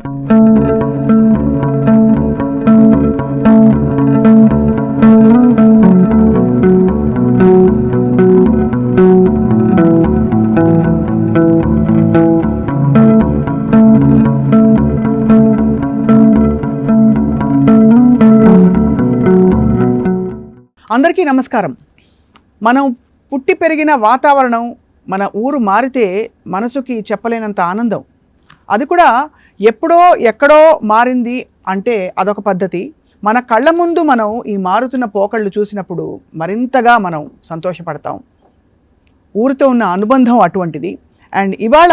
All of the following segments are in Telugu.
అందరికీ నమస్కారం. మనం పుట్టి పెరిగిన వాతావరణం, మన ఊరు మారితే మనసుకి చెప్పలేనంత ఆనందం. అది కూడా ఎప్పుడో ఎక్కడో మారింది అంటే అదొక పద్ధతి. మన కళ్ళ ముందు మనం ఈ మారుతున్న పోకళ్ళు చూసినప్పుడు మరింతగా మనం సంతోషపడతాం. ఊరితో ఉన్న అనుబంధం అటువంటిది. అండ్ ఇవాళ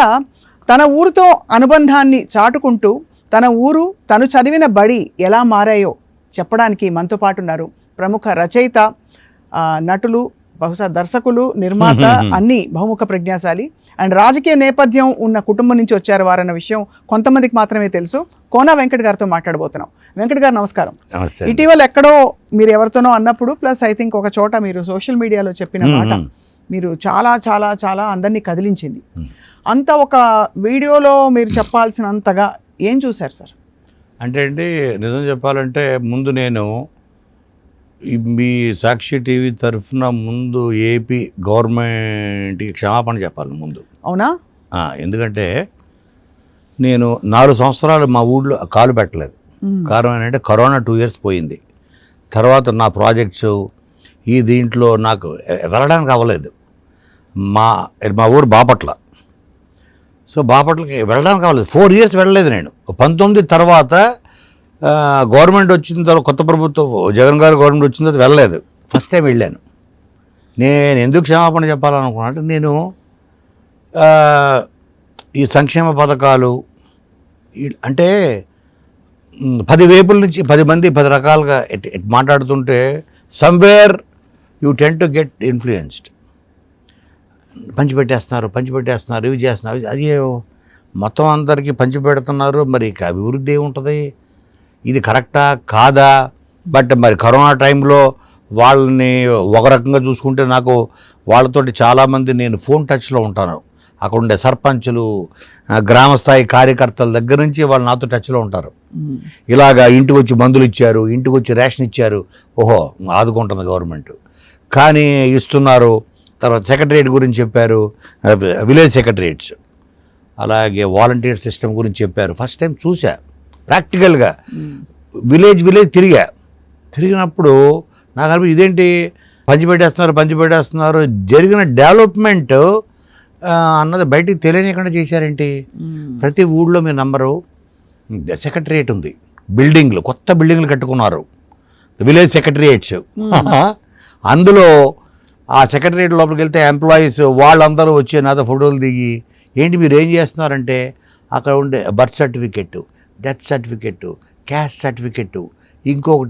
తన ఊరితో అనుబంధాన్ని చాటుకుంటూ తన ఊరు, తను చదివిన బడి ఎలా మారాయో చెప్పడానికి మనతో పాటు ఉన్నారు ప్రముఖ రచయిత, నటులు, బహుశా దర్శకులు, నిర్మాత, అన్ని బహుముఖ ప్రజ్ఞాశాలి అండ్ రాజకీయ నేపథ్యం ఉన్న కుటుంబం నుంచి వచ్చారు వారన్న విషయం కొంతమందికి మాత్రమే తెలుసు. కోన వెంకట్ గారితో మాట్లాడబోతున్నాం. వెంకట్ గారు నమస్కారం. ఇటీవల ఎక్కడో మీరు ఎవరితోనో అన్నప్పుడు, ప్లస్ ఐ థింక్ ఒక చోట మీరు సోషల్ మీడియాలో చెప్పిన మాట మీరు చాలా చాలా చాలా అందరినీ కదిలించింది. అంత ఒక వీడియోలో మీరు చెప్పాల్సినంతగా ఏం చూశారు సార్? అంటే అండి, నిజం చెప్పాలంటే ముందు నేను మీ సాక్షి టీవీ తరఫున ముందు ఏపీ గవర్నమెంట్కి క్షమాపణ చెప్పాలి ముందు. అవునా? ఎందుకంటే నేను 4 సంవత్సరాలు మా ఊళ్ళో కాలు పెట్టలేదు. కారణం ఏంటంటే కరోనా 2 years పోయింది. తర్వాత నా ప్రాజెక్ట్స్ ఈ దీంట్లో నాకు వెళ్ళడానికి అవ్వలేదు. మా ఊరు బాపట్ల. సో బాపట్లకి వెళ్ళడానికి అవ్వలేదు. 4 years వెళ్ళలేదు నేను. 19 తర్వాత గవర్నమెంట్ వచ్చిన తర్వాత, కొత్త ప్రభుత్వం జగన్ గారు గవర్నమెంట్ వచ్చిన తర్వాత వెళ్ళలేదు. ఫస్ట్ టైం వెళ్ళాను. నేను ఎందుకు క్షమాపణ చెప్పాలనుకున్నా అంటే, నేను ఈ సంక్షేమ పథకాలు అంటే 10 వైపుల నుంచి 10 మంది 10 రకాలుగా మాట్లాడుతుంటే somewhere you tend to get influenced. పంచిపెట్టేస్తున్నారు, ఇవి చేస్తున్నారు, అది మొత్తం అందరికీ పంచిపెడుతున్నారు. మరి అభివృద్ధి ఏముంటుంది? ఇది కరెక్టా కాదా? బట్ మరి కరోనా టైంలో వాళ్ళని ఒక రకంగా చూసుకుంటే, నాకు వాళ్ళతోటి చాలామంది నేను ఫోన్ టచ్లో ఉంటాను. అక్కడ ఉండే సర్పంచులు, గ్రామస్థాయి కార్యకర్తల దగ్గర నుంచి వాళ్ళు నాతో టచ్లో ఉంటారు. ఇలాగా ఇంటికి వచ్చి మందులు ఇచ్చారు, ఇంటికి వచ్చి రేషన్ ఇచ్చారు, ఓహో ఆదుకుంటుంది గవర్నమెంట్ కానీ ఇస్తున్నారు. తర్వాత సెక్రటరియట్ గురించి చెప్పారు, విలేజ్ సెక్రటరియట్స్, అలాగే వాలంటీర్ సిస్టమ్ గురించి చెప్పారు. ఫస్ట్ టైం చూసా ప్రాక్టికల్గా. విలేజ్ తిరిగినప్పుడు నాకు అనిపించింది, ఇదేంటి పంచిపెట్టేస్తున్నారు, జరిగిన డెవలప్మెంట్ అన్నది బయటికి తెలియనికుండా చేశారేంటి? ప్రతి ఊళ్ళో మీ నంబరు సెక్రటరియట్ ఉంది, బిల్డింగ్లు, కొత్త బిల్డింగ్లు కట్టుకున్నారు, విలేజ్ సెక్రటరియట్స్. అందులో ఆ సెక్రటరియట్ లోపలికి వెళ్తే ఎంప్లాయీస్ వాళ్ళందరూ వచ్చి నాతో ఫోటోలు దిగి, ఏంటి మీరు ఏం చేస్తున్నారంటే, అక్కడ ఉండే birth certificate, death certificate, caste certificate, ఇంకొక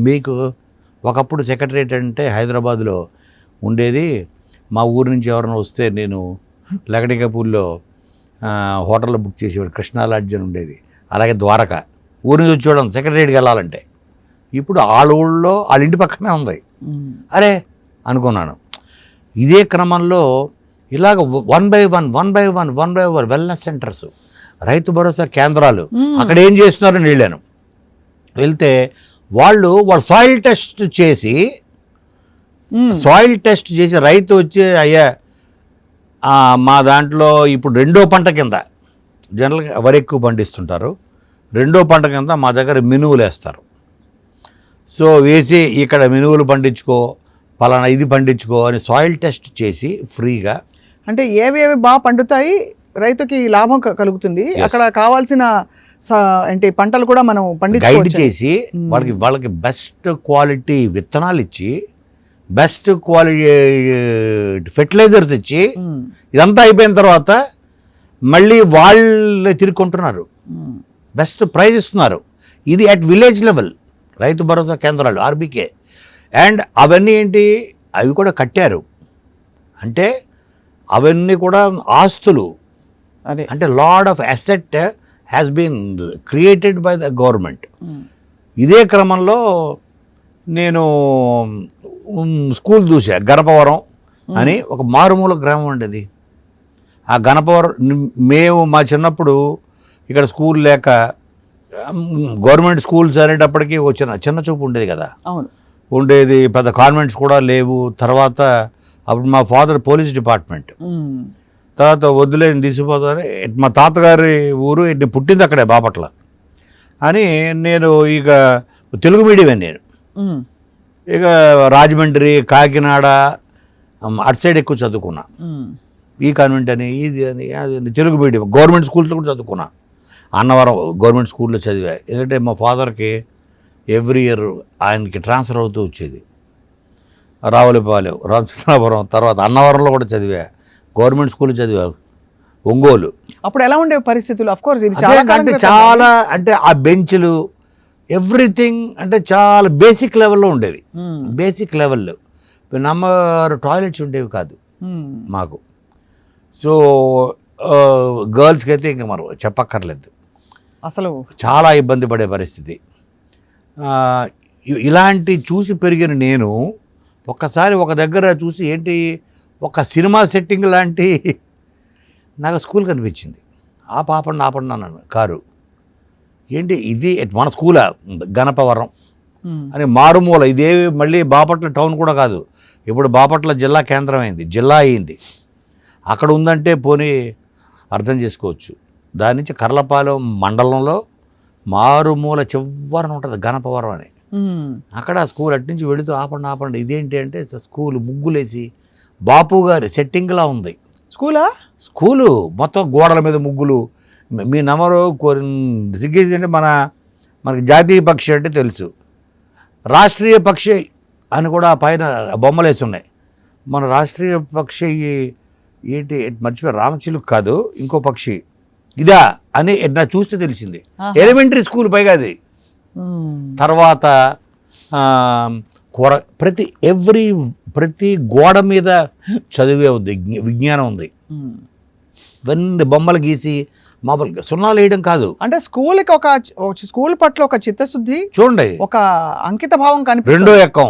మీకు ఒకప్పుడు సెక్రటరియట్ అంటే హైదరాబాద్లో ఉండేది. మా ఊరు నుంచి ఎవరైనా వస్తే నేను లగడికపూర్లో హోటల్లో బుక్ చేసేవాడు, కృష్ణా లాడ్జ్ అని ఉండేది. అలాగే ద్వారక, ఊరి నుంచి వచ్చేవాడు సెక్రటరియట్కి వెళ్ళాలంటే. ఇప్పుడు వాళ్ళ ఊళ్ళో వాళ్ళ ఇంటి పక్కనే ఉంది. అరే అనుకున్నాను. ఇదే క్రమంలో ఇలాగ one by one wellness centres, Rythu Bharosa కేంద్రాలు, అక్కడ ఏం చేస్తున్నారని వెళ్ళాను. వెళ్తే వాళ్ళు సాయిల్ టెస్ట్ చేసి రైతు వచ్చి, అయ్యా మా దాంట్లో ఇప్పుడు 2వ పంట కింద, జనరల్గా వరి ఎక్కువ పండిస్తుంటారు, 2వ పంట కింద మా దగ్గర మినువులు వేస్తారు. సో వేసి ఇక్కడ మినువులు పండించుకో, పలానా ఇది పండించుకో అని సాయిల్ టెస్ట్ చేసి ఫ్రీగా. అంటే ఏవేవి బాగా పండుతాయి, రైతుకి లాభం కలుగుతుంది, అక్కడ కావాల్సిన అంటే పంటలు కూడా మనం గైడ్ చేసి వాళ్ళకి బెస్ట్ క్వాలిటీ విత్తనాలు ఇచ్చి, బెస్ట్ క్వాలిటీ ఫెర్టిలైజర్స్ ఇచ్చి, ఇదంతా అయిపోయిన తర్వాత మళ్ళీ వాళ్ళే తిరుగుకుంటున్నారు, బెస్ట్ ప్రైజ్ ఇస్తున్నారు. ఇది at village level Rythu Bharosa కేంద్రాలు, ఆర్బీకే. అండ్ అవన్నీ ఏంటి, అవి కూడా కట్టారు. అంటే అవన్నీ కూడా ఆస్తులు, అంటే lot of asset has been created by the government. ఇదే క్రమంలో నేను స్కూల్ చూసా, గణపవరం అని ఒక మారుమూల గ్రామం ఉండేది. ఆ గణపవరం, మేము మా చిన్నప్పుడు ఇక్కడ స్కూల్ లేక గవర్నమెంట్ స్కూల్స్ అనేటప్పటికీ వచ్చిన చిన్న చూపు ఉండేది కదా, అవును. ఉండేది. పెద్ద కాన్వెంట్స్ కూడా లేవు. తర్వాత అప్పుడు మా ఫాదర్ పోలీస్ డిపార్ట్మెంట్, తర్వాత వద్దులేని తీసిపోతాను. మా తాతగారి ఊరు నేను పుట్టింది అక్కడే బాపట్ల అని. నేను ఇక తెలుగు మీడియమే నేను. ఇక రాజమండ్రి, కాకినాడ అటు సైడ్ ఎక్కువ చదువుకున్నా. ఈ కాన్వెంట్ అని, ఇది అని, అది అని, తెలుగు మీడియం గవర్నమెంట్ స్కూల్స్లో కూడా చదువుకున్నా. అన్నవరం గవర్నమెంట్ స్కూల్లో చదివా. ఎందుకంటే మా ఫాదర్కి ఎవ్రీ ఇయర్ ఆయనకి ట్రాన్స్ఫర్ అవుతూ వచ్చేది. రావులపాలెం, రామచంద్రాపురం, తర్వాత అన్నవరంలో కూడా చదివా. గవర్నమెంట్ స్కూల్లో చదివా, ఒంగోలు. అప్పుడు ఎలా ఉండే పరిస్థితులు? అఫ్ కోర్స్ ఇది చాలా అంటే ఆ బెంచ్లు ఎవ్రీథింగ్ అంటే చాలా బేసిక్ లెవెల్లో ఉండేవి. బేసిక్ లెవెల్లో నంబర్ టాయిలెట్స్ ఉండేవి కాదు మాకు. సో గర్ల్స్కి అయితే ఇంకా మనం చెప్పక్కర్లేదు, అసలు చాలా ఇబ్బంది పడే పరిస్థితి. ఇలాంటి చూసి పెరిగిన నేను ఒక్కసారి ఒక దగ్గర చూసి ఏంటి ఒక సినిమా సెట్టింగ్ లాంటి నాకు స్కూల్ కనిపించింది. ఆపండి అన్నాను కారు. ఏంటి ఇది మన స్కూలా? గణపవరం అని మారుమూల. ఇదే మళ్ళీ బాపట్ల టౌన్ కూడా కాదు, ఇప్పుడు బాపట్ల జిల్లా కేంద్రం అయింది, జిల్లా అయింది. అక్కడ ఉందంటే పోనీ అర్థం చేసుకోవచ్చు. దాని నుంచి కర్లపాలెం మండలంలో మారుమూల చివరన ఉంటుంది గణపవరం అని. అక్కడ స్కూల్ అటు నుంచి వెళుతూ ఆపండి ఇదేంటి అంటే స్కూల్ ముగ్గులేసి బాపు గారి సెట్టింగ్లా ఉంది. స్కూలు మొత్తం గోడల మీద ముగ్గులు. మీ నమ్మరు సిగ్గేసి అంటే మనకి జాతీయ పక్షి అంటే తెలుసు, రాష్ట్రీయ పక్షి అని కూడా పైన బొమ్మలు వేసి ఉన్నాయి. మన రాష్ట్రీయ పక్షి ఏంటి మర్చిపోయి, రామచిలుక కాదు ఇంకో పక్షి ఇదా అని నా చూస్తే తెలిసింది. ఎలిమెంటరీ స్కూల్ పైగా అది. తర్వాత ప్రతి గోడ మీద చదివే ఉంది, విజ్ఞానం ఉంది. ఇవన్నీ బొమ్మలు గీసి మామూలుగా సున్నాలు వేయడం కాదు. అంటే స్కూల్కి ఒక స్కూల్ పట్ల ఒక చిత్తశుద్ధి చూడండి, ఒక అంకిత భావం కనిపిస్తుంది. 2వ ఎక్కం,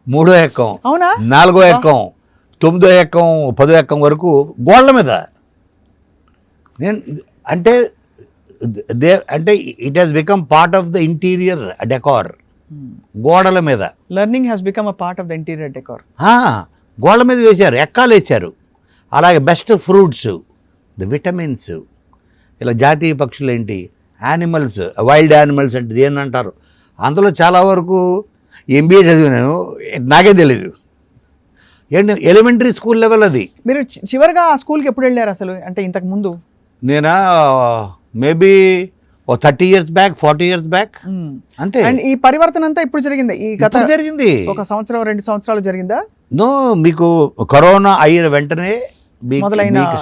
3వ ఎక్కం, అవునా, 4వ ఎక్కం, 9వ ఎక్కం, 10వ ఎక్కం వరకు గోడల మీద. నేను అంటే it has become part of the interior decor. గోడల మీద learning has become a part of the interior decor. గోడల మీద వేశారు, ఎక్కాలు వేశారు. అలాగే బెస్ట్ ఫ్రూట్స్, ద విటమిన్స్, ఇలా జాతీయ పక్షులు ఏంటి, యానిమల్స్, వైల్డ్ యానిమల్స్ అంటే దేని అంటారు. అందులో చాలా వరకు MBA చదివినాను, నాకే తెలీదు. ఏంటి ఎలిమెంటరీ స్కూల్ లెవెల్ అది. మీరు చివరిగా ఆ స్కూల్కి ఎప్పుడు వెళ్ళారు అసలు? అంటే ఇంతకు ముందు నేనా maybe 30 years back, 40 years back అంతే. అండ్ ఈ పరివర్తన అంతా ఇప్పుడు జరిగింది, ఈ గత జరిగింది 1 సంవత్సరం 2 సంవత్సరాలు జరిగిందా? నో, మీకు కరోనా అయిన వెంటనే మీకు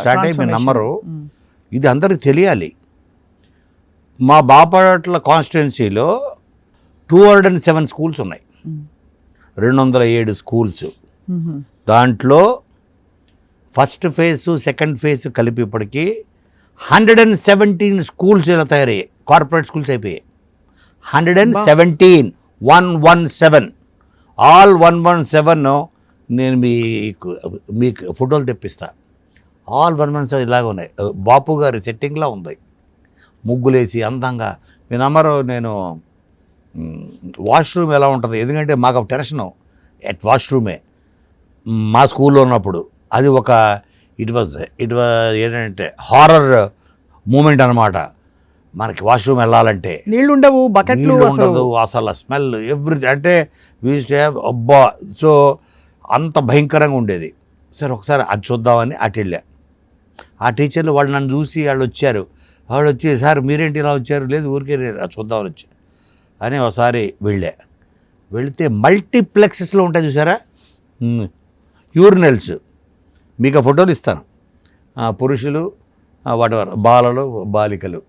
స్టార్ట్ అయ్యి మీ నమ్మరు. ఇది అందరికి తెలియాలి. మా బాపట్ల కాన్స్టిట్యున్సీలో 207 స్కూల్స్ ఉన్నాయి, 207 స్కూల్స్. దాంట్లో ఫస్ట్ ఫేజ్, సెకండ్ ఫేజ్ కలిపి ఇప్పటికీ 117 స్కూల్స్ ఇలా తయారయ్యాయి, కార్పొరేట్ స్కూల్స్ అయిపోయాయి. 117, 117, ఆల్ 117. నేను మీకు ఫోటోలు తెప్పిస్తా. ఆల్ 117 ఇలాగ ఉన్నాయి. బాపు గారి సెట్టింగ్లా ఉంది, ముగ్గులేసి అందంగా. మీ నమ్మరు, నేను వాష్రూమ్ ఎలా ఉంటుంది, ఎందుకంటే మాకు టెన్షను ఎట్ వాష్రూమే మా స్కూల్లో ఉన్నప్పుడు. అది ఒక ఇట్ వాజ్ ఏంటంటే హారర్ మూమెంట్ అనమాట. మనకి వాష్రూమ్ వెళ్ళాలంటే నీళ్ళు ఉండవు, బకెట్లు ఉండదు, అసలు స్మెల్ ఎవ్రీ అంటే వీ టు హ్యావ్ అబ్బా. సో అంత భయంకరంగా ఉండేది. సరే ఒకసారి అది చూద్దామని అటు వెళ్ళా. ఆ టీచర్లు వాళ్ళు నన్ను చూసి వాళ్ళు వచ్చి సార్ మీరేంటి ఇలా వచ్చారు? లేదు ఊరికే చూద్దామని వచ్చా అని ఒకసారి వెళితే మల్టీప్లెక్సెస్లో ఉంటాయి చూసారా యూరినల్స్. మీకు ఆ ఫోటోలు ఇస్తాను. పురుషులు వాటెవర్, బాలలు, బాలికలు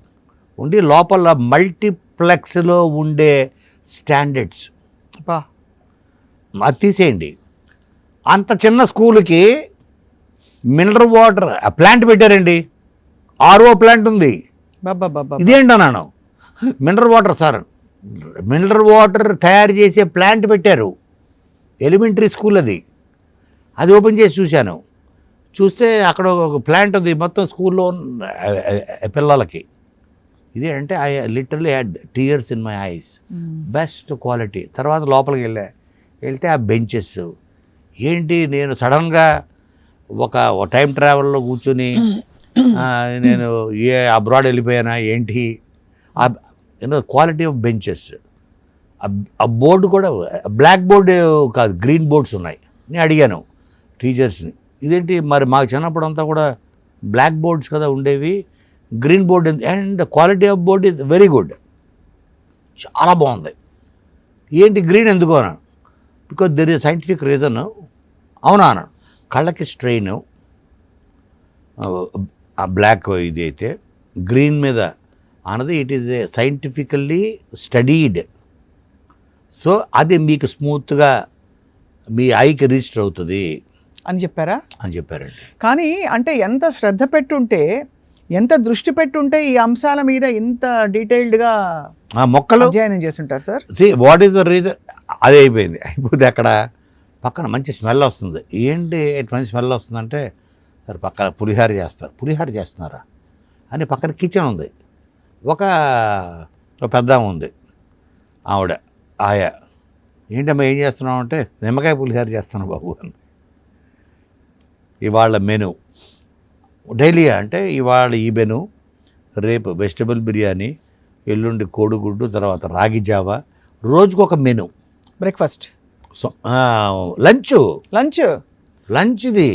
ఉండి లోపల మల్టీప్లెక్స్లో ఉండే స్టాండర్డ్స్ అది తీసేయండి. అంత చిన్న స్కూల్కి మినరల్ వాటర్ ప్లాంట్ పెట్టారండి, RO ప్లాంట్ ఉంది. ఇదేంటన్నాను, mineral water sir, mineral water తయారు చేసే ప్లాంట్ పెట్టారు. ఎలిమెంటరీ స్కూల్ అది ఓపెన్ చేసి చూశాను. చూస్తే అక్కడ ఒక ప్లాంట్ ఉంది మొత్తం స్కూల్లో పిల్లలకి. ఇదే అంటే I literally had tears in my eyes. Best quality. తర్వాత లోపలికి వెళ్తే ఆ బెంచెస్ ఏంటి, నేను సడన్గా ఒక టైం ట్రావెల్లో కూర్చొని నేను అబ్రాడ్ వెళ్ళిపోయానా ఏంటి, క్వాలిటీ ఆఫ్ బెంచెస్. ఆ బోర్డు కూడా బ్లాక్ బోర్డు కాదు, గ్రీన్ బోర్డ్స్ ఉన్నాయి. నేను అడిగాను టీచర్స్ని, ఇదేంటి మరి మాకు చిన్నప్పుడు అంతా కూడా బ్లాక్ బోర్డ్స్ కదా ఉండేవి, green board and the quality of board is very good, చాలా బాగుంది, ఏంటి గ్రీన్ ఎందుకు అన్నాను. Because there is scientific reason. అవునా అన్నాను. కళ్ళకి స్ట్రెయిన్ ఆ బ్లాక్ ఇది అయితే, గ్రీన్ మీద అన్నది it is scientifically studied. So అది మీకు స్మూత్గా మీ ఐకి రిజిస్టర్ అవుతుంది అని చెప్పారా? అని చెప్పారండి. కానీ అంటే ఎంత శ్రద్ధ పెట్టుంటే, ఎంత దృష్టి పెట్టుంటే ఈ అంశాల మీద ఇంత డీటెయిల్డ్గా మొక్కలు అధ్యయనం చేస్తుంటారు sir. What is the reason? అదే అయిపోయింది. అయిపోతే అక్కడ పక్కన మంచి స్మెల్ వస్తుంది. ఏంటి మంచి స్మెల్ వస్తుందంటే, సార్ పక్కన పులిహార చేస్తున్నారా అని పక్కన కిచెన్ ఉంది. ఒక పెద్ద ఉంది, ఆవిడ ఆయా, ఏంటమ్మా ఏం చేస్తున్నావు అంటే, నిమ్మకాయ పులిహార చేస్తాను బాబు అని. ఇవాళ మెను డైలీ అంటే ఇవాళ ఈ మెను, రేపు వెజిటబుల్ బిర్యానీ, ఎల్లుండి కోడిగుడ్డు, తర్వాత రాగి జావా, రోజుకొక మెను. బ్రేక్ఫాస్ట్, లంచ్ది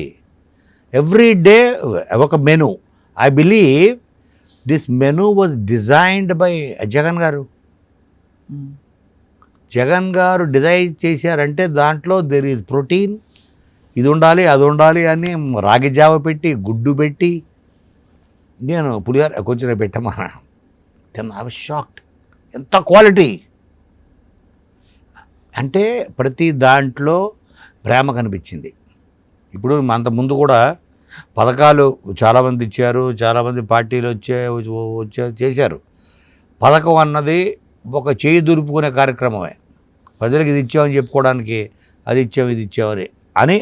ఎవ్రీ డే ఒక menu. I believe this menu was designed by Jagan గారు. జగన్ గారు డిజైన్ చేశారంటే దాంట్లో దెర్ ఈజ్ ప్రోటీన్, ఇది ఉండాలి అది ఉండాలి అని రాగి జావ పెట్టి, గుడ్డు పెట్టి, నేను పులిహార కొంచెం పెట్టమన్నా దెన్ ఐ వాజ్ షాక్డ్. ఎంత క్వాలిటీ అంటే ప్రతి దాంట్లో ప్రేమ కనిపించింది. ఇప్పుడు అంత ముందు కూడా పథకాలు చాలామంది ఇచ్చారు, చాలామంది పార్టీలు చేశారు. పథకం అన్నది ఒక చేయి దులుపుకునే కార్యక్రమమే. ప్రజలకు ఇది ఇచ్చామని చెప్పుకోవడానికి, అది ఇచ్చాము ఇది ఇచ్చామని అని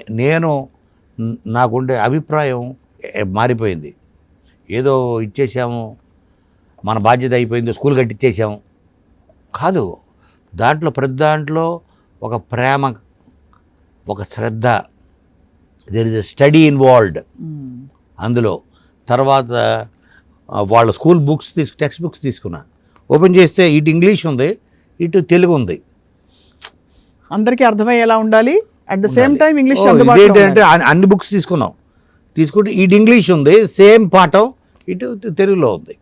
నాకుండే అభిప్రాయం మారిపోయింది. ఏదో ఇచ్చేసాము, మన బాధ్యత అయిపోయింది, స్కూల్ కట్టించేసాము కాదు. దాంట్లో ప్రతి దాంట్లో ఒక ప్రేమ, ఒక శ్రద్ధ, there is a study involved అందులో. తర్వాత వాళ్ళ స్కూల్ బుక్స్ టెక్స్ట్ బుక్స్ తీసుకున్నా, ఓపెన్ చేస్తే ఇటు ఇంగ్లీష్ ఉంది, ఇటు తెలుగు ఉంది, అందరికీ అర్థమయ్యేలా ఉండాలి. At the same time English అంటే అన్ని బుక్స్ తీసుకుంటే ఇటు ఇంగ్లీష్ ఉంది, సేమ్ పాఠం ఇటు తెలుగులో ఉంది.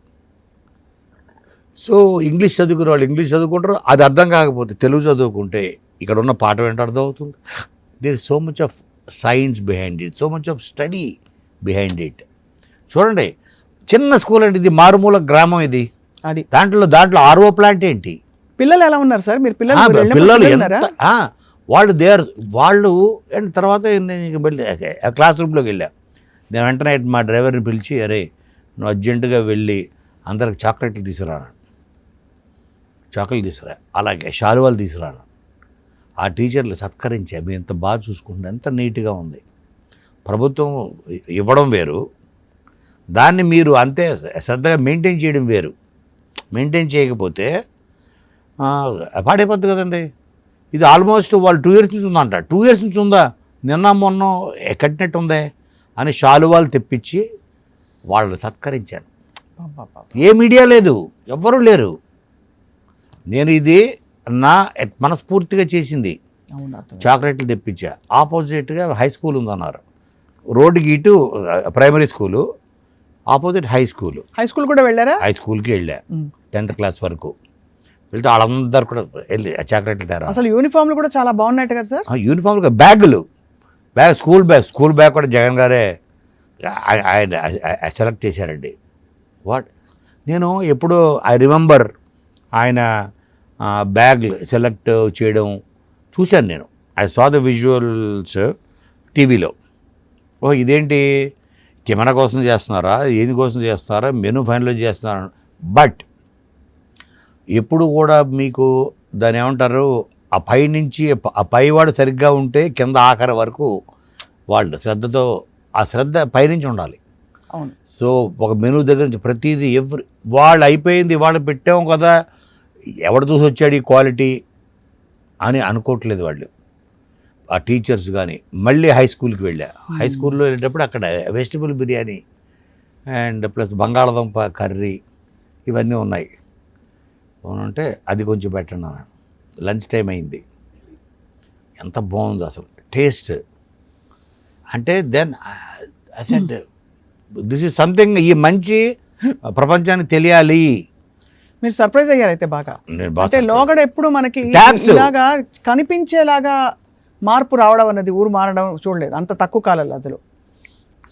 సో ఇంగ్లీష్ చదువుకునే వాళ్ళు ఇంగ్లీష్ చదువుకుంటారు, అది అర్థం కాకపోతే తెలుగు చదువుకుంటే ఇక్కడ ఉన్న పాఠం ఏంటో అర్థం అవుతుంది. There is so much of science behind it, so much of study behind it. చూడండి, చిన్న స్కూల్ అండి ఇది, మారుమూల గ్రామం ఇది. అది దాంట్లో ఆర్ఓ ప్లాంట్ ఏంటి. పిల్లలు ఎలా ఉన్నారు సార్? మీరు పిల్లలు వాళ్ళు అండ్ తర్వాత నేను వెళ్ళి క్లాస్ రూమ్లోకి వెళ్ళా. నేను వెంటనే మా డ్రైవర్ని పిలిచి, అరే నువ్వు అర్జెంటుగా వెళ్ళి అందరికి చాక్లెట్లు తీసుకురాను, అలాగే శాలువాలు తీసుకురాను. ఆ టీచర్లు సత్కరించా, మీరు ఎంత బాగా చూసుకుంటే ఎంత నీట్గా ఉంది. ప్రభుత్వం ఇవ్వడం వేరు, దాన్ని మీరు అంతే శ్రద్ధగా మెయింటైన్ చేయడం వేరు. మెయింటైన్ చేయకపోతే పాడైపోద్ది కదండి. ఇది ఆల్మోస్ట్ వాళ్ళు 2 years నుంచి ఉందంట. 2 years నుంచి ఉందా, నిన్న మొన్న కట్టినట్టు ఉందే అని శాలువాలు తెప్పించి వాళ్ళని సత్కరించాను. ఏ మీడియా లేదు, ఎవ్వరూ లేరు. నేను ఇది మనస్ఫూర్తిగా చేసింది. చాక్లెట్లు తెప్పించా. ఆపోజిట్గా హై స్కూల్ ఉందన్నారు, రోడ్డుకి ఇటు primary school, opposite high school కూడా వెళ్ళారా? హై స్కూల్కి వెళ్ళా 10th class వరకు. వెళ్తే వాళ్ళందరూ కూడా వెళ్ళి చాక్లెట్లు తేరా. అసలు యూనిఫామ్లు కూడా చాలా బాగున్నాయి కదా సార్? యూనిఫామ్లు, స్కూల్ బ్యాగ్ కూడా జగన్ గారే ఆయన సెలెక్ట్ చేశారండి. నేను ఎప్పుడు ఐ రిమెంబర్ ఆయన బ్యాగ్ సెలెక్ట్ చేయడం చూశాను నేను. ఐ సా ద విజువల్స్ టీవీలో. ఇదేంటి కెమెరా కోసం చేస్తున్నారా, ఏది కోసం చేస్తున్నారా, మెనూ ఫైనలైజ్ చేస్తున్నారా. బట్ ఎప్పుడు కూడా మీకు దాని ఏమంటారు, ఆ పై నుంచి ఆ పైవాడు సరిగ్గా ఉంటే కింద ఆఖరి వరకు వాళ్ళు శ్రద్ధతో, ఆ శ్రద్ధ పైనుంచి ఉండాలి. అవును. సో ఒక మెనూ దగ్గర నుంచి ప్రతిదీ వాళ్ళు అయిపోయింది, వాళ్ళు పెట్టాము కదా, ఎవడు చూసి వచ్చాడు ఈ క్వాలిటీ అని అనుకోవట్లేదు వాళ్ళు, ఆ టీచర్స్ కానీ. మళ్ళీ హై స్కూల్కి వెళ్ళా. హై స్కూల్లో వెళ్ళేటప్పుడు అక్కడ వెజిటబుల్ బిర్యానీ అండ్ ప్లస్ బంగాళదుంప కర్రీ ఇవన్నీ ఉన్నాయి. అంటే అది కొంచెం పెట్టండి అన్నాను. లంచ్ టైం అయింది. ఎంత బాగుంది అసలు టేస్ట్. అంటే then I said this is something, ఈ మంచి ప్రపంచానికి తెలియాలి. మీరు సర్ప్రైజ్ అయ్యారు అయితే బాగా. నేను బాగా అంటే లోగడ ఎప్పుడు మనకి Taps. ఇలాగా కనిపించేలాగా మార్పు రావడం అన్నది, ఊరు మారడం చూడలేదు అంత తక్కువ కాలంలో అందులో.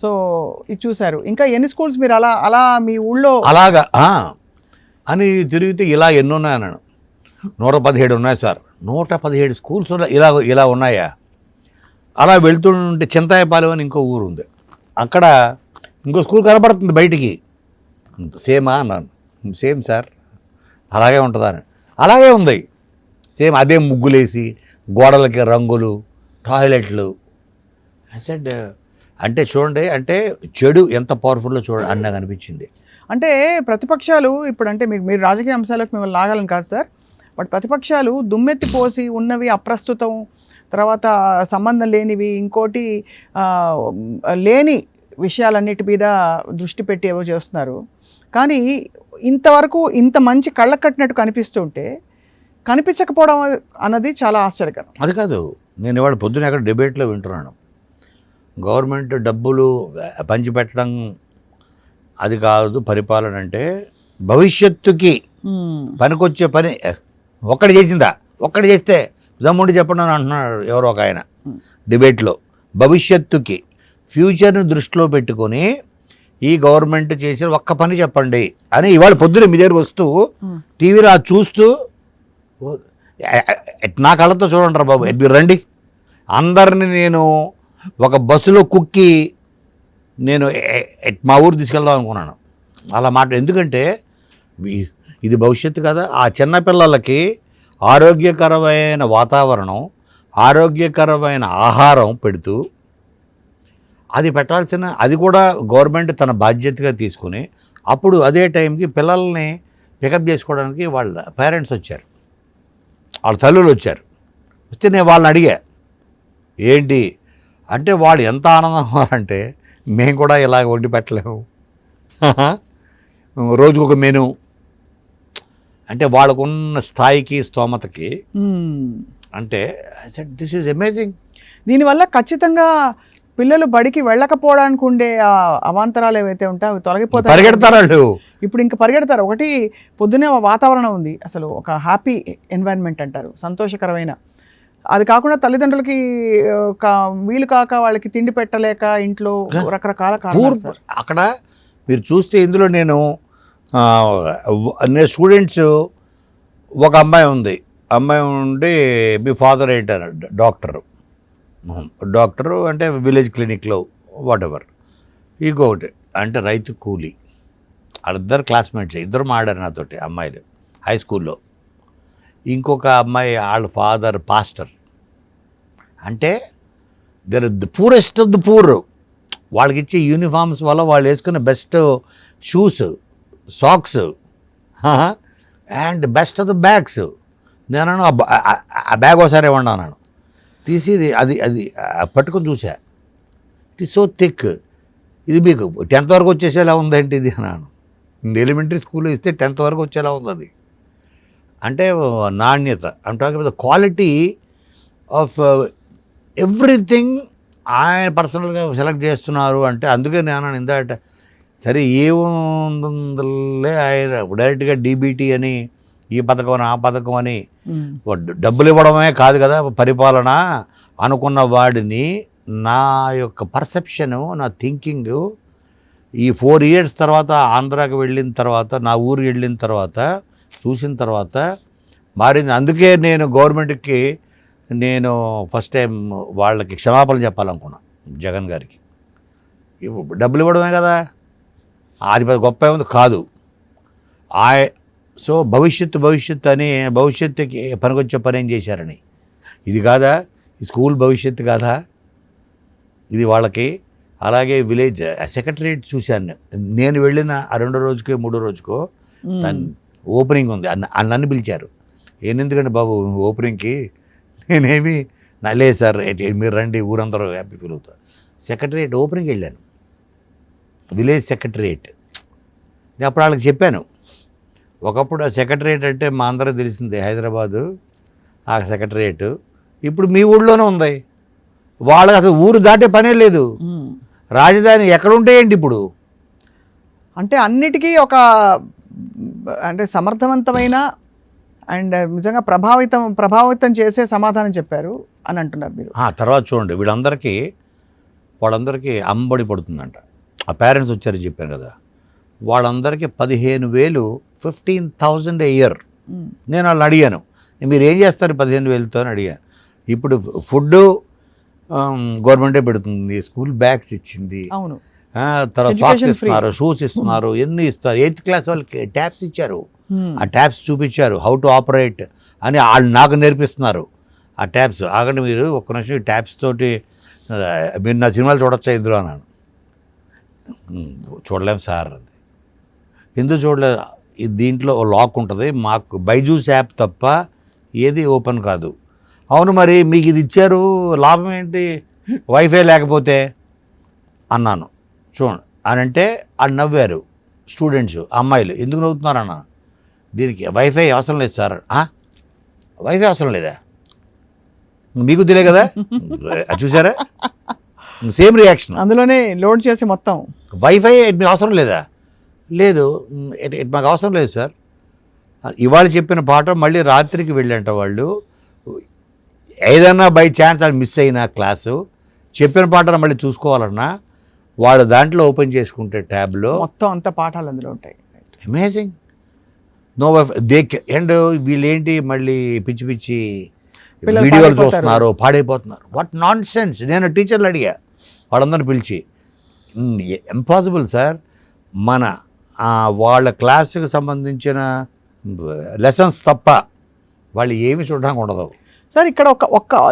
సో ఇది చూశారు. ఇంకా ఎన్ని స్కూల్స్ మీరు అలా అలా మీ ఊళ్ళో అలాగా అని తిరిగితే ఇలా ఎన్ని ఉన్నాయి అన్నాను. 117 ఉన్నాయి సార్. 117 స్కూల్స్ ఇలా ఉన్నాయా? అలా వెళ్తుంటే చింతాయపాలెం అని ఇంకో ఊరు ఉంది, అక్కడ ఇంకో స్కూల్ కనబడుతుంది బయటికి. సేమా అన్నాను. సేమ్ సార్, అలాగే ఉంటుందా అని. అలాగే ఉంది సేమ్, అదే ముగ్గులేసి గోడలకి రంగులు, టాయిలెట్లు. సెడ్ అంటే చూడండి, అంటే చెడు ఎంత పవర్ఫుల్లో అని నాకు అనిపించింది. అంటే ప్రతిపక్షాలు ఇప్పుడు అంటే మీరు రాజకీయ అంశాలకు మిమ్మల్ని లాగాలని కాదు సార్, బట్ ప్రతిపక్షాలు దుమ్మెత్తి పోసి ఉన్నవి అప్రస్తుతం, తర్వాత సంబంధం లేనివి, ఇంకోటి లేని విషయాలన్నిటి మీద దృష్టి పెట్టి ఏవో చేస్తున్నారు. కానీ ఇంతవరకు ఇంత మంచి కళ్ళకు కట్టినట్టు కనిపిస్తుంటే కనిపించకపోవడం అన్నది చాలా ఆశ్చర్యకరం. అది కాదు, నేను ఇవాళ పొద్దున అక్కడ డిబేట్లో వింటున్నాను, గవర్నమెంట్ డబ్బులు పంచిపెట్టడం అది కాదు పరిపాలన అంటే, భవిష్యత్తుకి పనికొచ్చే పని ఒక్కటి చేసిందా, ఒక్కటి చేస్తే దమ్ముండి చెప్పండి అని అంటున్నాడు ఎవరో ఒక ఆయన డిబేట్లో. భవిష్యత్తుకి ఫ్యూచర్ని దృష్టిలో పెట్టుకొని ఈ గవర్నమెంట్ చేసిన ఒక్క పని చెప్పండి అని ఇవాళ పొద్దున మీ దగ్గర వస్తూ టీవీలో అది చూస్తూ, నా కళ్ళతో చూడండి రా బాబు, మీరు రండి, అందరిని నేను ఒక బస్సులో కుక్కి నేను మా ఊరు తీసుకెళ్దాం అనుకున్నాను. అలా ఎందుకంటే ఇది భవిష్యత్తు కదా. ఆ చిన్నపిల్లలకి ఆరోగ్యకరమైన వాతావరణం, ఆరోగ్యకరమైన ఆహారం పెడుతూ, అది పెట్టాల్సిన, అది కూడా గవర్నమెంట్ తన బాధ్యతగా తీసుకుని, అప్పుడు అదే టైంకి పిల్లల్ని పికప్ చేసుకోవడానికి వాళ్ళ పేరెంట్స్ వచ్చారు, వాళ్ళ తల్లులు వచ్చారు. వస్తే నేను వాళ్ళని అడిగా ఏంటి అంటే, వాళ్ళు ఎంత ఆనందంగా అంటే, మేము కూడా ఇలాగ వండి పెట్టలేము, రోజుకొక మెను. అంటే వాళ్ళకున్న స్థాయికి స్తోమతకి, అంటే దిస్ ఈజ్ అమేజింగ్. దీనివల్ల ఖచ్చితంగా పిల్లలు బడికి వెళ్ళకపోవడానికి ఉండే అవాంతరాలు ఏవైతే ఉంటాయో అవి తొలగిపోతాయి. పరిగెడతారు వాళ్ళు, ఇప్పుడు ఇంకా పరిగెడతారు. ఒకటి పొద్దునే వాతావరణం ఉంది, అసలు ఒక హ్యాపీ ఎన్వైరన్మెంట్ అంటారు, సంతోషకరమైన. అది కాకుండా తల్లిదండ్రులకి వీలు కాక వాళ్ళకి తిండి పెట్టలేక ఇంట్లో రకరకాల కారణాలు. అక్కడ మీరు చూస్తే ఇందులో నేను స్టూడెంట్స్, ఒక అమ్మాయి ఉంది, అమ్మాయి ఉండి మీ ఫాదర్ ఏంటారు డాక్టరు అంటే విలేజ్ క్లినిక్లో వాట్ ఎవర్. ఇంకొకటి అంటే రైతు కూలీ. వాళ్ళిద్దరు క్లాస్మేట్స్, ఇద్దరు మాడారు నాతోటి అమ్మాయిలు హై స్కూల్లో. ఇంకొక అమ్మాయి వాళ్ళ ఫాదర్ పాస్టర్. అంటే they're the poorest of the poor. వాళ్ళకి ఇచ్చే యూనిఫామ్స్ వల్ల వాళ్ళు వేసుకున్న best shoes, socks and best of the bags. నేను ఆ బ్యాగ్ ఒకసారి ఇవ్వండి అన్నాను, తీసి అది అది పట్టుకొని చూసా, ఇట్ ఈస్ సో థిక్. ఇది మీకు 10th వరకు వచ్చేసేలా ఉందేంటి ఇది అన్నాను. ఎలిమెంటరీ స్కూల్లో ఇస్తే 10th వరకు వచ్చేలా ఉంది అది. అంటే నాణ్యత, I'm talking about the quality of everything ఆయన పర్సనల్గా సెలెక్ట్ చేస్తున్నారు. అంటే అందుకే నేను ఇందాక సరే ఏముందిలే, ఆయన డైరెక్ట్గా డీబీటీ అని, ఈ పథకం అని, ఆ పథకం అని డబ్బులు ఇవ్వడమే కాదు కదా పరిపాలన అనుకున్న వాడిని. నా యొక్క పర్సెప్షను, నా థింకింగ్ ఈ 4 years తర్వాత ఆంధ్రాకి వెళ్ళిన తర్వాత, నా ఊరికి వెళ్ళిన తర్వాత చూసిన తర్వాత మారింది. అందుకే నేను గవర్నమెంట్కి ఫస్ట్ టైం వాళ్ళకి క్షమాపణ చెప్పాలనుకున్నా, జగన్ గారికి. డబ్బులు ఇవ్వడమే కదా అది గొప్ప ఏముంది కాదు. సో భవిష్యత్తు అని, భవిష్యత్తుకి పనికొచ్చే పని ఏం చేశారని. ఇది కాదా ఈ స్కూల్ భవిష్యత్తు కాదా ఇది వాళ్ళకి? అలాగే విలేజ్ సెక్రటరియట్ చూశాను నేను వెళ్ళిన ఆ 2వ రోజుకో 3వ రోజుకో దాని ఓపెనింగ్ ఉంది నన్ను పిలిచారు. ఎందుకంటే బాబు ఓపెనింగ్కి నేనేమి లేదు సార్ మీరు రండి ఊరందరూ హ్యాపీ ఫీల్ అవుతారు. సెక్రటరియట్ ఓపెనింగ్ వెళ్ళాను, విలేజ్ సెక్రటరియట్. నేను అప్పుడు వాళ్ళకి చెప్పాను, ఒకప్పుడు ఆ సెక్రటరియట్ అంటే మా అందరూ తెలిసింది హైదరాబాదు ఆ సెక్రటరియట్, ఇప్పుడు మీ ఊళ్ళోనే ఉంది. వాళ్ళకి అసలు ఊరు దాటే పనే లేదు. రాజధాని ఎక్కడ ఉంటాయండి ఇప్పుడు? అంటే అన్నిటికీ ఒక అంటే సమర్థవంతమైన అండ్ నిజంగా ప్రభావితం చేసే సమాధానం చెప్పారు అని అంటున్నారు మీరు. తర్వాత చూడండి వాళ్ళందరికీ అమ్మబడి పడుతుందంట. ఆ పేరెంట్స్ వచ్చారు చెప్పాను కదా, వాళ్ళందరికీ 15,000 15,000 a year. నేను వాళ్ళని అడిగాను, మీరు ఏం చేస్తారు 15,000తో అని అడిగాను. ఇప్పుడు ఫుడ్ గవర్నమెంటే పెడుతుంది, స్కూల్ బ్యాగ్స్ ఇచ్చింది, అవును, తర్వాత సాక్స్ ఇస్తున్నారు, షూస్ ఇస్తున్నారు, ఎన్ని ఇస్తారు. 8th క్లాస్ వాళ్ళకి ట్యాబ్స్ ఇచ్చారు, ఆ ట్యాబ్స్ చూపించారు హౌ టు ఆపరేట్ అని వాళ్ళు నాకు నేర్పిస్తున్నారు. ఆ ట్యాబ్స్ ఆగండి మీరు ఒక్క నిమిషం, ఈ ట్యాబ్స్ తోటి మీరు నా సినిమాలు చూడొచ్చా ఇందులో అన్నాను. చూడలేము సార్. ఎందుకు చూడలేదు? దీంట్లో లాక్ ఉంటుంది, మాకు బైజూస్ యాప్ తప్ప ఏది ఓపెన్ కాదు. అవును మరి మీకు ఇది ఇచ్చారు లాభం ఏంటి వైఫై లేకపోతే అన్నాను. చూడండి అని అంటే అది నవ్వారు స్టూడెంట్స్, అమ్మాయిలు. ఎందుకు నవ్వుతున్నారన్న? దీనికి వైఫై అవసరం లేదు సార్. వైఫై అవసరం లేదా? మీకు తెలియదు కదా, చూసారా సేమ్ రియాక్షన్. అందులోనే లోడ్ చేసి మొత్తం వైఫై మీకు అవసరం లేదా? లేదు, మాకు అవసరం లేదు సార్. ఇవాళ చెప్పిన పాట మళ్ళీ రాత్రికి వెళ్ళంట వాళ్ళు. ఏదైనా బై ఛాన్స్ అది మిస్ అయిన క్లాసు చెప్పిన పాటను మళ్ళీ చూసుకోవాలన్నా వాళ్ళు దాంట్లో ఓపెన్ చేసుకుంటే ట్యాబ్లో మొత్తం అంత పాఠాలు అందులో ఉంటాయి. అమేజింగ్. నో అండ్ వీళ్ళేంటి మళ్ళీ పిచ్చి పిచ్చి వీడియోలు చూస్తున్నారు, పాడైపోతున్నారు. What non sense. నేను టీచర్లు అడిగా వాళ్ళందరిని పిలిచి, ఇంపాసిబుల్ సార్, మన వాళ్ళ క్లాసుకు సంబంధించిన లెసన్స్ తప్ప వాళ్ళు ఏమి చూడడానికి ఉండదు సార్. ఇక్కడ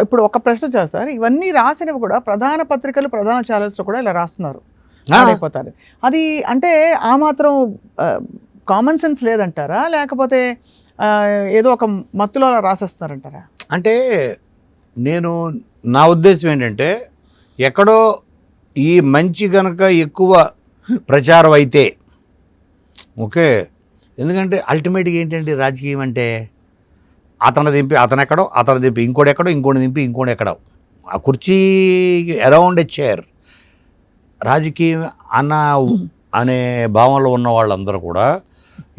ఇప్పుడు ఒక ప్రశ్న చాలు సార్, ఇవన్నీ రాసినవి కూడా ప్రధాన పత్రికలు ప్రధాన ఛానల్స్లో కూడా ఇలా రాస్తున్నారు, అయిపోతారు. అది అంటే ఆ మాత్రం కామన్ సెన్స్ లేదంటారా, లేకపోతే ఏదో ఒక మత్తులో రాసేస్తున్నారంటారా? అంటే నా ఉద్దేశం ఏంటంటే, ఎక్కడో ఈ మంచి కనుక ఎక్కువ ప్రచారం అయితే ఓకే. ఎందుకంటే అల్టిమేట్గా ఏంటంటే రాజకీయం అంటే అతను దింపి అతనెక్కడో, అతను దింపి ఇంకోటి దింపి ఇంకోటి ఎక్కడో, ఆ కుర్చీ అరౌండ్ ఎ చైర్. రాజకీయం అనే భావనలో ఉన్న వాళ్ళందరూ కూడా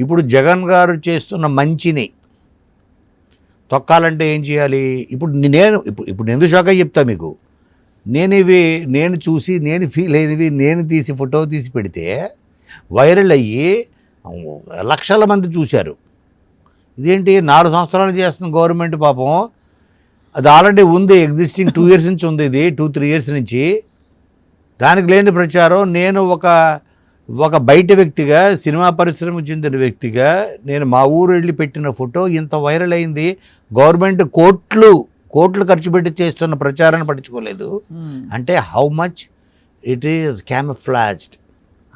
ఇప్పుడు జగన్ గారు చేస్తున్న మంచిని తొక్కాలంటే ఏం చేయాలి? ఇప్పుడు నేను ఎందుకు షాక్ అయ్యి చెప్తా మీకు. నేను చూసి నేను ఫీల్ అయినవి నేను తీసి ఫోటో తీసి పెడితే వైరల్ అయ్యి లక్షల మంది చూశారు. ఇదేంటి 4 సంవత్సరాలు చేస్తున్న గవర్నమెంట్ పాపం, అది ఆల్రెడీ ఉంది, ఎగ్జిస్టింగ్ 2 years నుంచి ఉంది, ఇది 2-3 years నుంచి. దానికి లేని ప్రచారం. నేను ఒక బయట వ్యక్తిగా, సినిమా పరిశ్రమకు చెందిన వ్యక్తిగా నేను మా ఊరు వెళ్ళి పెట్టిన ఫోటో ఇంత వైరల్ అయింది. గవర్నమెంట్ కోట్లు ఖర్చు పెట్టి చేస్తున్న ప్రచారాన్ని పట్టించుకోలేదు అంటే హౌ మచ్ ఇట్ ఈజ్ క్యామఫ్లాజ్డ్.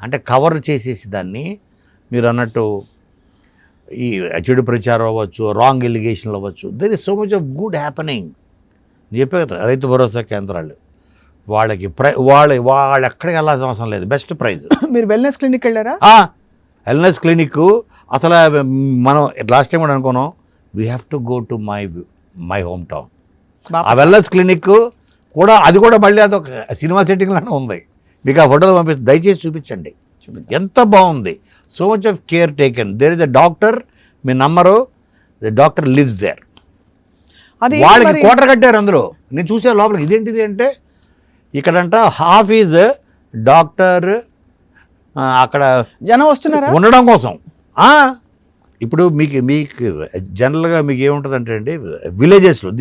అంటే కవర్ చేసేసి దాన్ని మీరు అన్నట్టు ఈ చెడు ప్రచారం అవ్వచ్చు, రాంగ్ ఎలిగేషన్లు అవ్వచ్చు. There is so much of good happening. నేను చెప్పే కదా, రైతు భరోసా కేంద్రాలు వాళ్ళకి వాళ్ళు ఎక్కడికి వెళ్ళాల్సిన అవసరం లేదు, బెస్ట్ ప్రైజ్. మీరు వెల్నెస్ క్లినిక్ వెళ్ళారా? వెల్నెస్ క్లినిక్ అసలు మనం లాస్ట్ టైం కూడా అనుకున్నాం, we have to go to my home town. ఆ వెల్నెస్ క్లినిక్ కూడా అది కూడా మళ్ళీ అదొక సినిమా సెట్టింగ్లోనే ఉంది. మీకు ఆ ఫోటోలు పంపిస్తే దయచేసి చూపించండి, ఎంత బాగుంది. So much of care taken. There is a doctor, మీ నమ్మరు, ద డాక్టర్ లివ్స్ దేర్. వాళ్ళకి క్వార్టర్ కట్టారు అందులో. నేను చూసే లోపలికి ఇదేంటిది అంటే, ఇక్కడంట హాఫ్ ఈజ్ డాక్టర్, అక్కడ జనం వస్తున్నారా ఉండడం కోసం. ఇప్పుడు మీకు జనరల్గా మీకు ఏముంటుందంటే అండి, విలేజెస్లో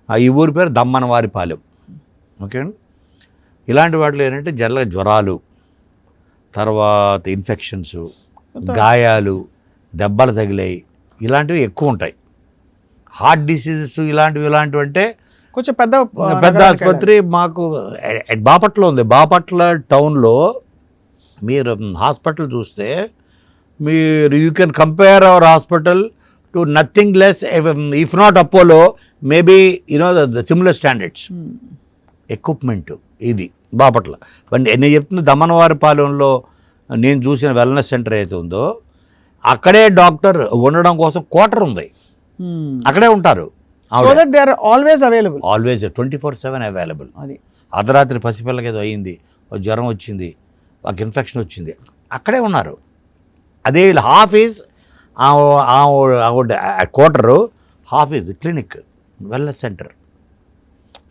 ఈ ఊరి పేరు దమ్మనవారిపాలెం, ఓకే అండి. ఇలాంటి వాటిలో ఏంటంటే జనరల్గా జ్వరాలు, తర్వాత ఇన్ఫెక్షన్స్, గాయాలు, దెబ్బలు తగిలాయి, ఇలాంటివి ఎక్కువ ఉంటాయి. హార్ట్ డిసీజెస్ ఇలాంటివి అంటే కొంచెం పెద్ద పెద్ద ఆసుపత్రి మాకు బాపట్ల ఉంది. బాపట్ల టౌన్లో మీరు హాస్పిటల్ చూస్తే మీరు you can compare our hospital to nothing less, if not Apollo, maybe you know the similar standards equipment. ఇది బాపట్ల. నేను చెప్తున్న దమనవారిపాలెంలో నేను చూసిన వెల్నెస్ సెంటర్ అయితే ఉందో అక్కడే డాక్టర్ ఉండడం కోసం క్వార్టర్ ఉంది, అక్కడే ఉంటారు. Always available, always 24/7 available. అది అర్ధరాత్రి పసిపిల్లకి ఏదో అయింది, జ్వరం వచ్చింది, ఒక ఇన్ఫెక్షన్ వచ్చింది, అక్కడే ఉన్నారు. అదే half is quarter, half is clinic, wellness centre.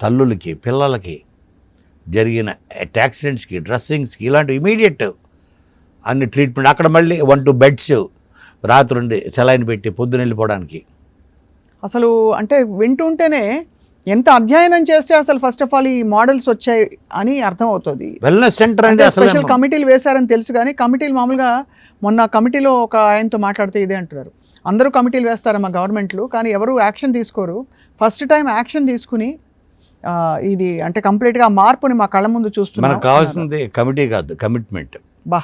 తల్లులకి పిల్లలకి జరిగిన యాక్సిడెంట్స్కి, డ్రెస్సింగ్స్కి, ఇలాంటి ఇమీడియట్ అన్ని ట్రీట్మెంట్. అక్కడ మళ్ళీ 1-2 బెడ్స్ రాత్రి ఉండి సెలైన్ పెట్టి పొద్దున వెళ్ళిపోవడానికి. అసలు అంటే వింటుంటేనే ఎంత అధ్యయనం చేస్తే అసలు ఫస్ట్ ఆఫ్ ఆల్ ఈ మోడల్స్ వచ్చాయి అని అర్థం అవుతుంది. వెల్నెస్ సెంటర్ అంటే స్పెషల్ కమిటీలు వేశారని తెలుసు, కానీ కమిటీలు మామూలుగా మొన్న కమిటీలో ఒక ఆయనతో మాట్లాడితే ఇదే అంటున్నారు, అందరూ కమిటీలు వేస్తారమ్మా గవర్నమెంట్లు, కానీ ఎవరు యాక్షన్ తీసుకోరు. ఫస్ట్ టైం యాక్షన్ తీసుకుని ఇది అంటే కంప్లీట్గా మార్పుని మా కళ్ళ ముందు చూస్తున్నాం. మనకు కావాల్సింది కమిటీ కాదు, కమిట్మెంట్. బా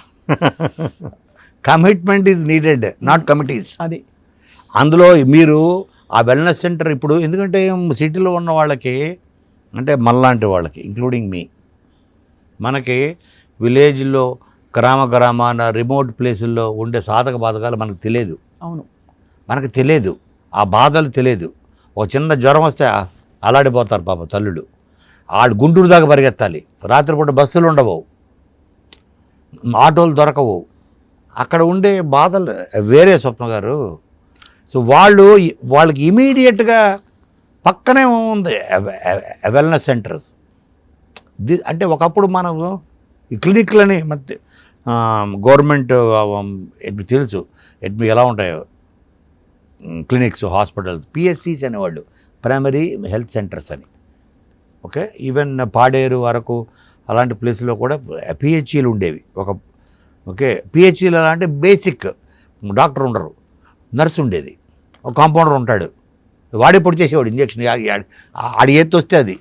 commitment is needed, not committees. అది అందులో మీరు ఆ వెల్నెస్ సెంటర్ ఇప్పుడు ఎందుకంటే సిటీలో ఉన్న వాళ్ళకి, అంటే మనలాంటి వాళ్ళకి ఇంక్లూడింగ్ మీ, మనకి విలేజ్లో గ్రామాన రిమోట్ ప్లేసుల్లో ఉండే సాధక బాధకాలు మనకు తెలియదు. అవును, మనకు తెలియదు, ఆ బాధలు తెలియదు. ఒక చిన్న జ్వరం వస్తే అలాడిపోతారు పాప తల్లుడు. గుంటూరు దాకా పరిగెత్తాలి, రాత్రిపూట బస్సులు ఉండవు, ఆటోలు దొరకవు. అక్కడ ఉండే బాధలు వేరే. స్వప్న గారు, సో వాళ్ళకి ఇమీడియట్గా పక్కనే ఉంది వెల్నెస్ సెంటర్స్. అంటే ఒకప్పుడు మనం ఈ క్లినిక్లని మధ్య గవర్నమెంట్ తెలుసు ఎలా ఉంటాయో క్లినిక్స్, హాస్పిటల్స్, పిఎస్సీస్ అనేవాళ్ళు, ప్రైమరీ హెల్త్ సెంటర్స్ అని. ఓకే, ఈవెన్ పాడేరు వరకు అలాంటి ప్లేస్లో కూడా పిహెచ్ఈలు ఉండేవి. ఓకే, పిహెచ్ఈలు అంటే బేసిక్ డాక్టర్ ఉండరు, నర్స్ ఉండేది, ఒక కాంపౌండర్ ఉంటాడు, వాడే పొడి చేసేవాడు ఇంజక్షన్, ఆడి ఎత్తు వస్తే అది.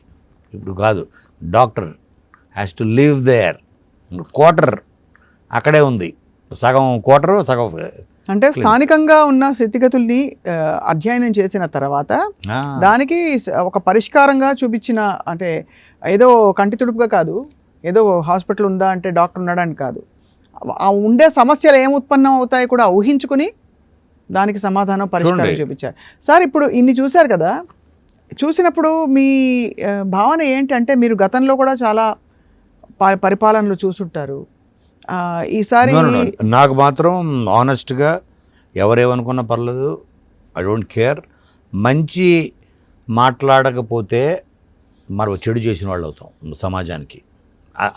ఇప్పుడు కాదు, doctor has to live there. Quarter అక్కడే ఉంది, సగం క్వార్టరు సగం. అంటే స్థానికంగా ఉన్న స్థితిగతుల్ని అధ్యయనం చేసిన తర్వాత దానికి ఒక పరిష్కారంగా చూపించిన, అంటే ఏదో కంటి తుడుపుగా కాదు, ఏదో హాస్పిటల్ ఉందా అంటే డాక్టర్ ఉన్నాడని కాదు, ఆ ఉండే సమస్యలు ఏం ఉత్పన్నం అవుతాయి కూడా ఊహించుకుని దానికి సమాధానం పరిష్కారం చూపించారు. సార్ ఇప్పుడు ఇన్ని చూశారు కదా, చూసినప్పుడు మీ భావన ఏంటంటే మీరు గతంలో కూడా చాలా పరిపాలనలు చూసుంటారు. ఈసారి నాకు మాత్రం ఆనెస్ట్గా ఎవరేమనుకున్నా పర్లేదు, ఐ డోంట్ కేర్. మంచి మాట్లాడకపోతే మనం చెడు చేసిన వాళ్ళు అవుతాం సమాజానికి,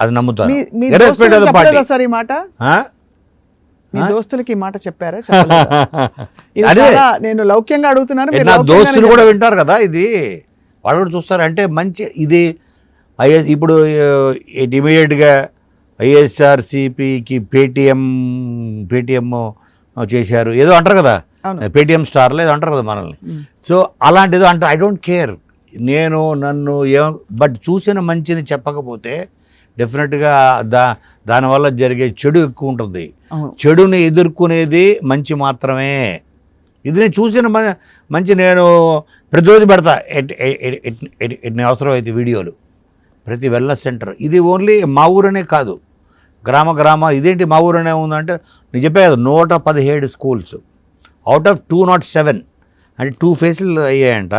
అది నమ్ముతాను. సార్ ఈ మాట మీ దోస్తులకి ఈ మాట చెప్పారా? నేను లౌక్యంగా అడుగుతున్నాను, నా దోస్తులు కూడా వింటారు కదా, ఇది వాళ్ళు కూడా చూస్తారు. అంటే మంచి ఇది ఇప్పుడు ఇమీడియట్గా ఐఎస్ఆర్సిపికి పేటిఎం చేశారు ఏదో అంటారు కదా, పేటిఎం స్టార్లో ఏదో అంటారు కదా మనల్ని. సో అలాంటిదో అంటే ఐ డోంట్ కేర్. నన్ను బట్ చూసిన మంచిని చెప్పకపోతే డెఫినెట్గా దానివల్ల జరిగే చెడు ఎక్కువ ఉంటుంది. చెడుని ఎదుర్కొనేది మంచి మాత్రమే. ఇది నేను చూసిన మంచి నేను ప్రతిరోజు పెడతా, ఎన్ని అవసరం అయితే వీడియోలు. ప్రతి వెల్నెస్ సెంటర్ ఇది ఓన్లీ మా ఊరనే కాదు, గ్రామ ఇదేంటి మా ఊరనే ఉందంటే నేను చెప్పే కదా 117 స్కూల్స్ అవుట్ ఆఫ్ 207, అంటే 2 ఫేజ్లు అయ్యాయంట.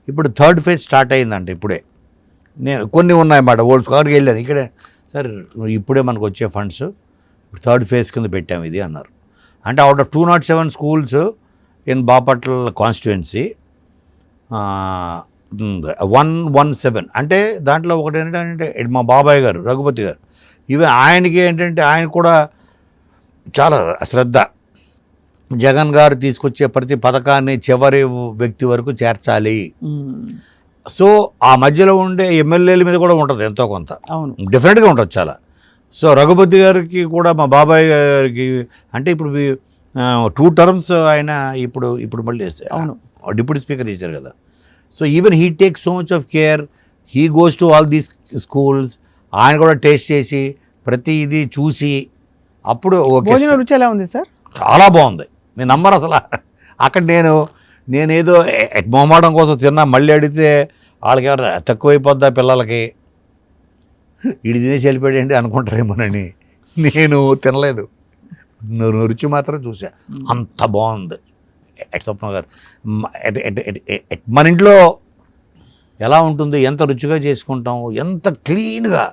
ఇప్పుడు 3rd ఫేజ్ స్టార్ట్ అయిందంట ఇప్పుడే. నేను కొన్ని ఉన్నాయన్నమాట, ఓల్డ్ స్కూల్కి వెళ్ళాను. ఇక్కడే సార్ ఇప్పుడే మనకు వచ్చే ఫండ్స్ 3rd ఫేజ్ కింద పెట్టాము ఇది అన్నారు. అంటే out of 207 schools in Bapatla constituency 117. అంటే దాంట్లో ఒకటి ఏంటంటే మా బాబాయ్ గారు రఘుపతి గారు, ఇవి ఆయనకి ఏంటంటే ఆయన కూడా చాలా శ్రద్ధ. జగన్ గారు తీసుకొచ్చే ప్రతి పథకాన్ని చివరి వ్యక్తి వరకు చేర్చాలి. సో ఆ మధ్యలో ఉండే ఎమ్మెల్యేల మీద కూడా ఉంటుంది ఎంతో కొంత, డెఫినెట్గా ఉంటుంది చాలా. సో రఘుపతి గారికి కూడా మా బాబాయ్ గారికి అంటే ఇప్పుడు 2 టర్మ్స్ ఆయన ఇప్పుడు మళ్ళీ డిప్యూటీ స్పీకర్ చేశారు కదా. So even he takes so much of care, he goes to all these schools. ఆయన కూడా టేస్ట్ చేసి ప్రతి ఇది చూసి అప్పుడు ఓకే భోజనం రుచి ఎలా ఉంది సార్? చాలా బాగుంది. మీ నంబర్ అసలు అక్కడ నేనేదో మొహమాటం కోసం తిన్నా, మళ్ళీ అడిగితే వాళ్ళకి ఎవరు తక్కువైపోద్దా పిల్లలకి, ఇడి తినేసి వెళ్ళిపోయాడండి అనుకుంటారేమోనని నేను తినలేదు. రుచి మాత్రం చూసా, అంత బాగుంది. స్వప్న గారు మన ఇంట్లో ఎలా ఉంటుంది, ఎంత రుచిగా చేసుకుంటాం, ఎంత క్లీన్గా,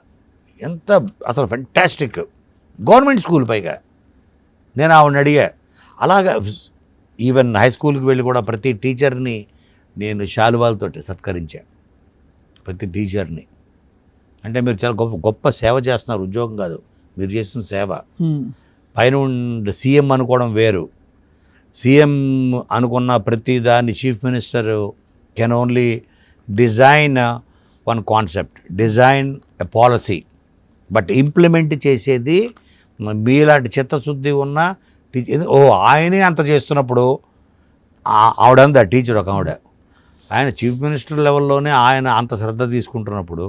ఎంత అసలు ఫెంటాస్టిక్. గవర్నమెంట్ స్కూల్ పైగా నేను ఆవిడని అడిగా. అలాగా ఈవెన్ హై స్కూల్కి వెళ్ళి కూడా ప్రతి టీచర్ని నేను శాలువాలతోటి సత్కరించా, ప్రతి టీచర్ని. అంటే మీరు చాలా గొప్ప గొప్ప సేవ చేస్తున్నారు, ఉద్యోగం కాదు, మీరు చేస్తున్న సేవ. పైన సీఎం అనుకోవడం వేరు, సీఎం అనుకున్న ప్రతి దాన్ని chief minister can only design one concept, design a policy, but implement చేసేది మీలాంటి చిత్తశుద్ధి ఉన్న టీచర్. ఆయనే అంత చేస్తున్నప్పుడు ఆవిడంది, ఆ టీచర్ ఒక ఆవిడ, ఆయన చీఫ్ మినిస్టర్ లెవెల్లోనే ఆయన అంత శ్రద్ధ తీసుకుంటున్నప్పుడు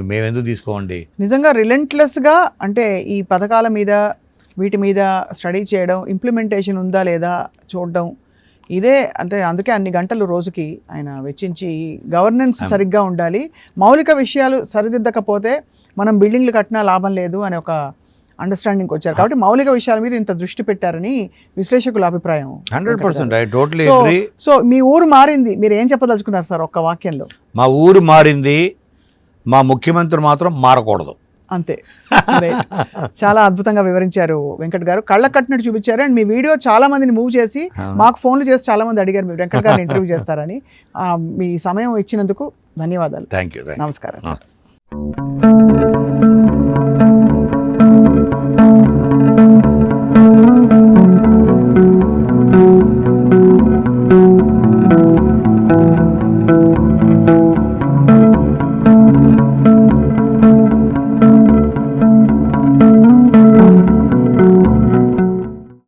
మేమెందుకు తీసుకోండి? నిజంగా రిలెంట్లెస్గా అంటే ఈ పథకాల మీద వీటి మీద స్టడీ చేయడం, ఇంప్లిమెంటేషన్ ఉందా లేదా చూడడం, ఇదే అంటే అందుకే అన్ని గంటలు రోజుకి ఆయన వెచ్చించి గవర్నెన్స్ సరిగ్గా ఉండాలి, మౌలిక విషయాలు సరిదిద్దకపోతే మనం బిల్డింగ్లు కట్టినా లాభం లేదు అనే ఒక అండర్స్టాండింగ్కి వచ్చారు. కాబట్టి మౌలిక విషయాల మీద ఇంత దృష్టి పెట్టారని విశ్లేషకుల అభిప్రాయం. 100% I totally agree. సో మీ ఊరు మారింది, మీరు ఏం చెప్పదలుచుకున్నారు సార్ ఒక్క వాక్యంలో? మా ఊరు మారింది, మా ముఖ్యమంత్రి మాత్రం మారకూడదు, అంతే. చాలా అద్భుతంగా వివరించారు వెంకట్ గారు, కళ్ళ కట్టినట్టు చూపించారు. అండ్ మీ వీడియో చాలా మందిని మూవ్ చేసి మాకు ఫోన్లు చేసి చాలా మంది అడిగారు మీరు వెంకట్ గారిని ఇంటర్వ్యూ చేస్తారని. మీ సమయం ఇచ్చినందుకు ధన్యవాదాలు. Thank you. నమస్కారం. నమస్తే.